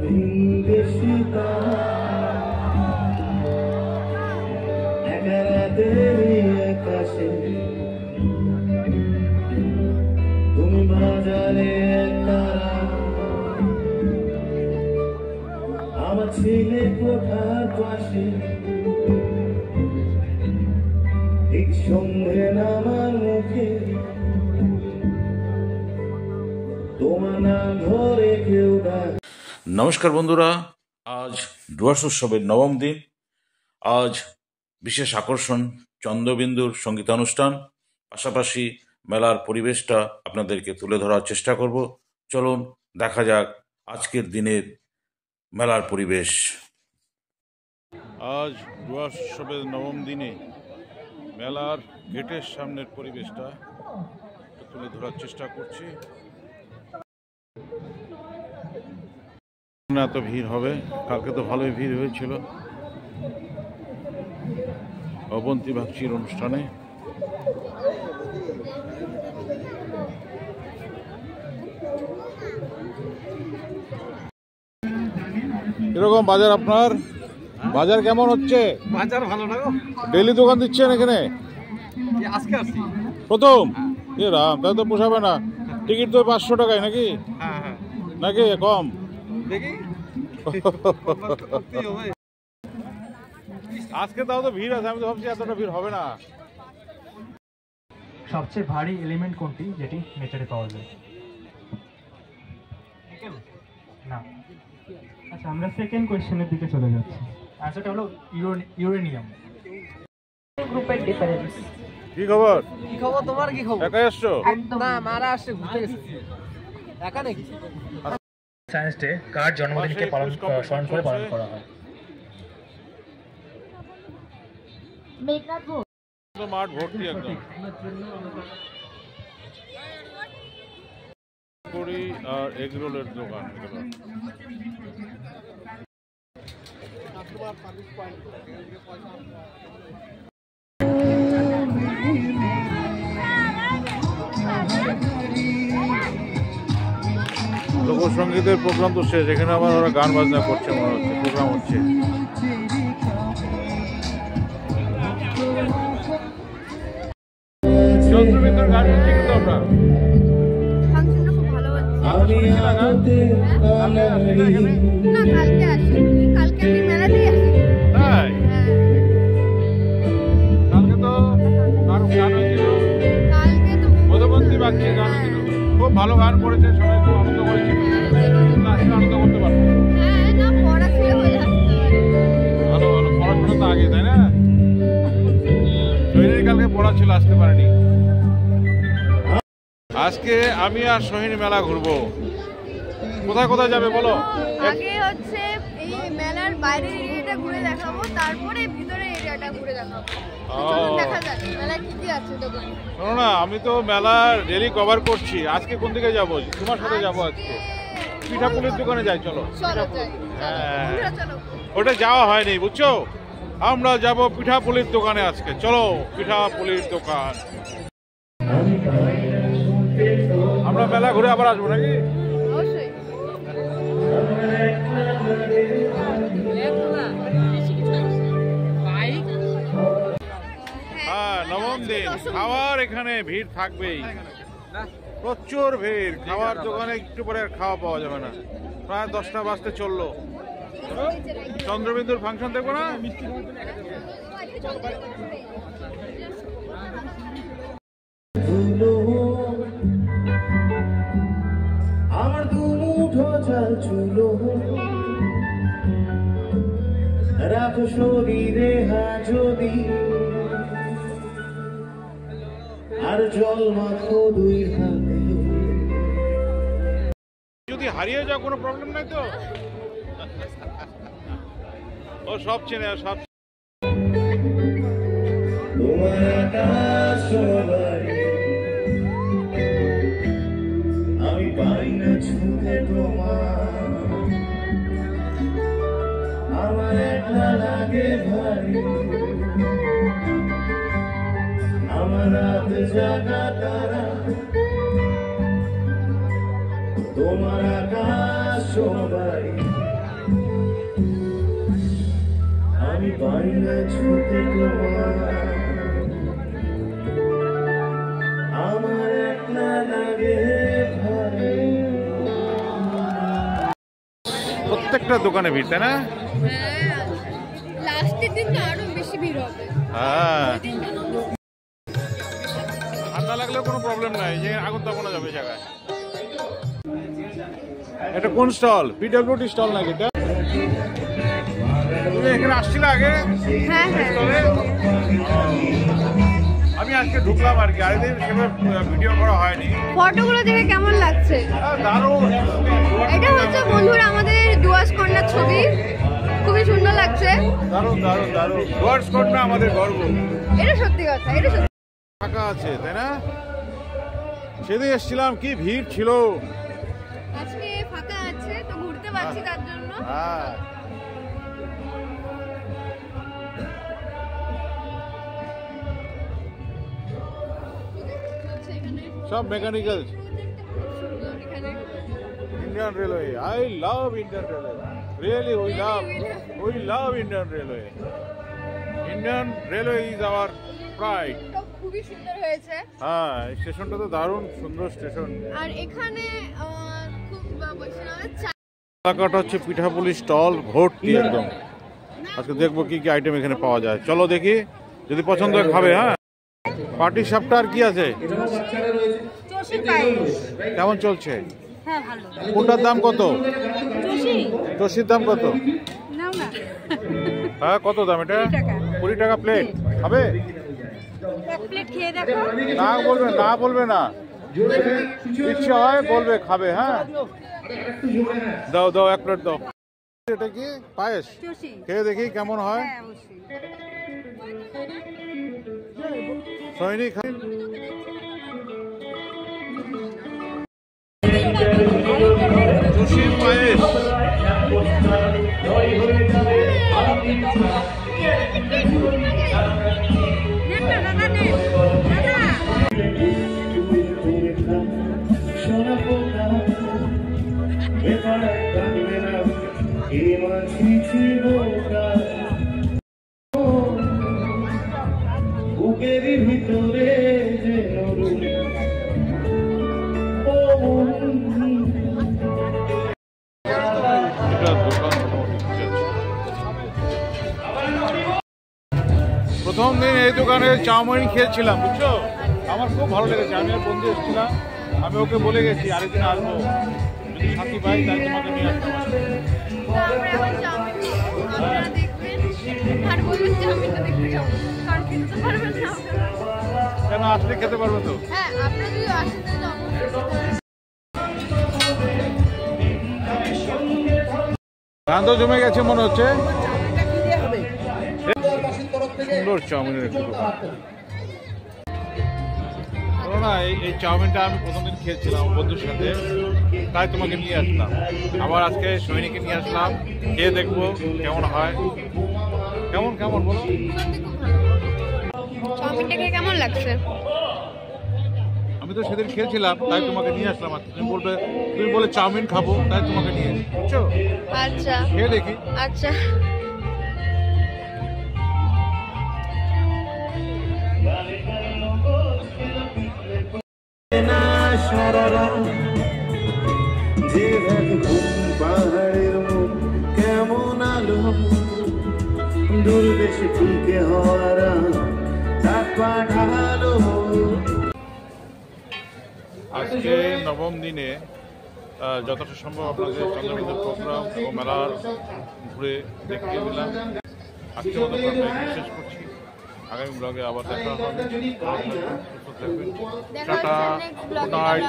ভিনদেশি একা রাতেরই আকাশে তুমি বাজারে আমার ছেলে কোঠার পাশে ঠিক সন্ধে নামার মুখে তোমার নাম ধরে কেউ ডাক। নমস্কার বন্ধুরা, আজ ডুয়ার্স উৎসবের নবম দিন। আজ বিশেষ আকর্ষণ চন্দ্রবিন্দুর সঙ্গীতানুষ্ঠান, পাশাপাশি মেলার পরিবেশটা আপনাদেরকে তুলে ধরার চেষ্টা করব। চলুন দেখা যাক আজকের দিনের মেলার পরিবেশ। আজ ডুয়ার্স উৎসবের নবম দিনে মেলার গেটের সামনের পরিবেশটা তুলে ধরার চেষ্টা করছি। এত ভিড় হবে, কালকে তো ভালোই ভিড় হয়েছিল অবন্তী বাগচির অনুষ্ঠানে। এরকম বাজার, আপনার বাজার কেমন হচ্ছে? বাজার ভালো না গো। ডেইলি দোকান দিচ্ছেন এখানে? আজকে আসি প্রথম। এ রাম, তাহলে তো পোষাবে না। টিকিট তো 500 টাকায় নাকি? নাকি কম? দেখি আজকে তাও তো ভিড় আছে, আমি তো ভাবছি এতটা ভিড় হবে না। সবচেয়ে ভারী এলিমেন্ট কোনটি যেটি নেচারে পাওয়া যায়? না। আচ্ছা, আমরা সেকেন্ড কোয়েশ্চেনের দিকে চলে যাচ্ছি। আনসারটা হলো ইউরেনিয়াম। গ্রুপের ডিফারেন্স। কি খবর? কি খবর তোমার? কি খবর? একাই আসছো? না, মারা আসছে, ঘুরতে গেছে। একা নাকি? সায়েন্স ডে কার জন্মদিনকে স্মরণ করে পালন করা হয়? মেঘনাথ ঘোষ। মাঠ ভর্তি একদম। পুরি আর এগ রোলের দোকান। লোকসঙ্গীতের প্রোগ্রাম তো শেষ, এখানে আবার ওরা গান বাজনা করছে, মনে হচ্ছে প্রোগ্রাম হচ্ছে। চন্দ্রবিন্দুর গান হচ্ছে কিন্তু আমরা ফাংশনটা খুব ভালো হচ্ছে। না, কালকে আসি, কালকে আমি মেলাতেই আসি। তাই? কালকে তো আরো গান হয়েছিল, কালকে তো মধুবন্তী বাগচির গান হয়েছিল, খুব ভালো গান করেছে, সবাই খুব আনন্দ করেছিল। আজকে আনন্দ করতে পারবো। হ্যাঁ, না পড়া ছিল বলে আসতে পারি। ভালো ভালো পড়াশোনা তো আগে, তাই না? সোহিনীর কালকে পড়া ছিল, আসতে পারেনি। আজকে আমি আর সোহিনী মেলা ঘুরবো। কোথায় কোথায় যাবে বলো? আগে হচ্ছে এই মেলার বাইরের এরিয়াটা ঘুরে দেখাবো, তারপরে ভিতরের এরিয়াটা ঘুরে দেখাবো। চলুন দেখা যাক মেলায় কি কি আছে দোকানে। শোনো না, আমি তো মেলা ডেলি কভার করছি, আজকে কোন দিকে যাবো? তোমার সাথে যাবো আজকে। পিঠাপুলির দোকানে যাই, চলো। চলো যাই। হ্যাঁ, বন্ধুরা চলো। ওটা যাওয়া হয়নি, বুঝছো? আমরা যাব পিঠাপুলির দোকানে আজকে। চলো, পিঠাপুলির দোকান। আমরা মেলা ঘুরে আবার আসবো নাকি? অবশ্যই। হ্যাঁ, নবম দিন, খাওয়ার এখানে ভিড় থাকবেই, প্রচুর ভিড়। খাওয়ার দোকানে একটু পরে আর খাওয়া পাওয়া যাবে না। প্রায় 10টা বাজতে চললো। চন্দ্রবিন্দুর ফাংশন দেখবো না? আমার দুমুঠো চাল চুলো রাখো শরীরে যদি, আর জল মাখো 2 হাতে। যদি হারিয়ে যাও কোনো প্রবলেম নাই তো? ও সব চেনে, সব। তোমার আকাশ সবাই আমি পাই না ছুঁতে তোমার, আমার একলা লাগে ভারী, আমার রাত জাগা তারা, তোমার আকাশ সবাই আমি পাই না ছুতে তোমার আমার একলা লাগে ভারী প্রত্যেকটা দোকানে ভিড়, তাই না? হ্যাঁ, লাস্টের দিন তো আরো বেশি ভিড় হবে। হ্যাঁ, ওই দিন তো নন্দী- ঠান্ডা লাগলেও কোনো প্রবলেম নাই, যে আগুন তাপানো যাবে জায়গায়। এটা কোন স্টল? পিডব্লিউডি স্টল নাকি এটা? তুমি এখানে আসছিলে আগে হ্যাঁ হ্যাঁ স্টলে? আমি আজকে ঢুকলাম আর কি, আরেকদিন সেভাবে ভিডিও করা হয়নি। ফটোগুলো দেখে কেমন লাগছে? দারুণ। এটা হচ্ছে বন্ধুরা আমাদের ডুয়ার্স কর্নার ছবি, খুবই সুন্দর লাগছে। দারুণ দারুণ দারুণ। ডুয়ার্স কর্নার আমাদের গর্ব। এটা সত্যি কথা, এটা সত্যি। ফাঁকা আছে, তাই না? সেদিন এসেছিলাম, কি ভিড় ছিল। আজকে ফাঁকা আছে তো ঘুরতে পারছি তার জন্য। হ্যাঁ, হচ্ছে এখানে সব মেকানিক্যাল। সুন্দর এখানে। Indian Railway. I love Indian Railway. Really, we love Indian Railway. Indian Railway is our pride. তো খুবই সুন্দর হয়েছে। হ্যাঁ, এই স্টেশনটা তো দারুণ সুন্দর স্টেশন। আর এখানে খুব বলছি না এলাকাটা হচ্ছে পিঠাপুলি স্টল ভর্তি একদম। আজকে দেখবো কি কি আইটেম এখানে পাওয়া যায়। চলো দেখি, যদি পছন্দ হয় খাবে। হ্যাঁ, পার্টি সাপটা আর কি আছে? কেমন চলছে? হ্যাঁ ভালো। কোনটার দাম কত? টসির দাম কত? নাও না। হ্যাঁ, কত দাম এটা? 20 টাকা প্লেট। খাবে? এক প্লেট খেয়ে দেখো। না বলবে না, বলবে না, ইচ্ছা হয় বলবে খাবে। হ্যাঁ, দাও দাও, এক প্লেট দাও। এটা কি পায়েস? খেয়ে দেখি কেমন হয়। সৈনিক পায়েস। সোনা পোকা বেকার কাঁদবে না এ মাঝি বোকা বুকের ভিতরে যে নরুন ও প্রথম দিন এই দোকানে চাউমিন খেয়েছিলাম, বুঝছো? আমার খুব ভালো লেগেছে। আমি আর বন্ধু এসেছিলাম, আমি ওকে বলে গেছি আরেকদিন আসবো, যদি সাথী পাই তাই তোমাকে নিয়ে আসতে পারবো। তারপরে এখন চাউমিন খাবো, আপনারা দেখবেন আর বলবেন চাউমিনটা দেখতে যাবো, কারণ খেতে তো পারবেন না আপনারা। কেন, আসলে খেতে পারবে তো? হ্যাঁ, আপনারা যদি আসেন তাহলে অবশ্যই। গান তো জমে গেছে মনে হচ্ছে। সুন্দর চাউমিনের একটু দোকান। বলো না, এই চাউমিনটা আমি প্রথম দিন খেয়েছিলাম বন্ধুর সাথে, তাই তোমাকে নিয়ে আসলাম। আবার আজকে সৈনিকে নিয়ে আসলাম, খেয়ে দেখবো কেমন হয়। কেমন কেমন বলো? চাউমিনটা খেয়ে কেমন লাগছে? আমি তো সেদিন খেয়েছিলাম, তাই তোমাকে নিয়ে আসলাম। আর তুমি বলে চাউমিন খাবো, তাই তোমাকে নিয়ে এসেছি, বুঝছো? আচ্ছা খেয়ে দেখি। আচ্ছা। না সারারা যে ঘুম পাহাড়ের মুখ কেমন আলো দূর দেশে ফুলকে হওয়ারা তাক পাঠালো। আজকে নবম দিনে যতটা সম্ভব আপনাদের চন্দ্রবিন্দুর প্রোগ্রাম ও মেলার ঘুরে দেখতে দিলাম। আজকের মতো শেষ করছি। আগামী ব্লগে আবার দেখা হবে। সুস্থ থাকবেন। দেখা হচ্ছে টাটা, নেক্সট গুড ব্লগে। নাইট।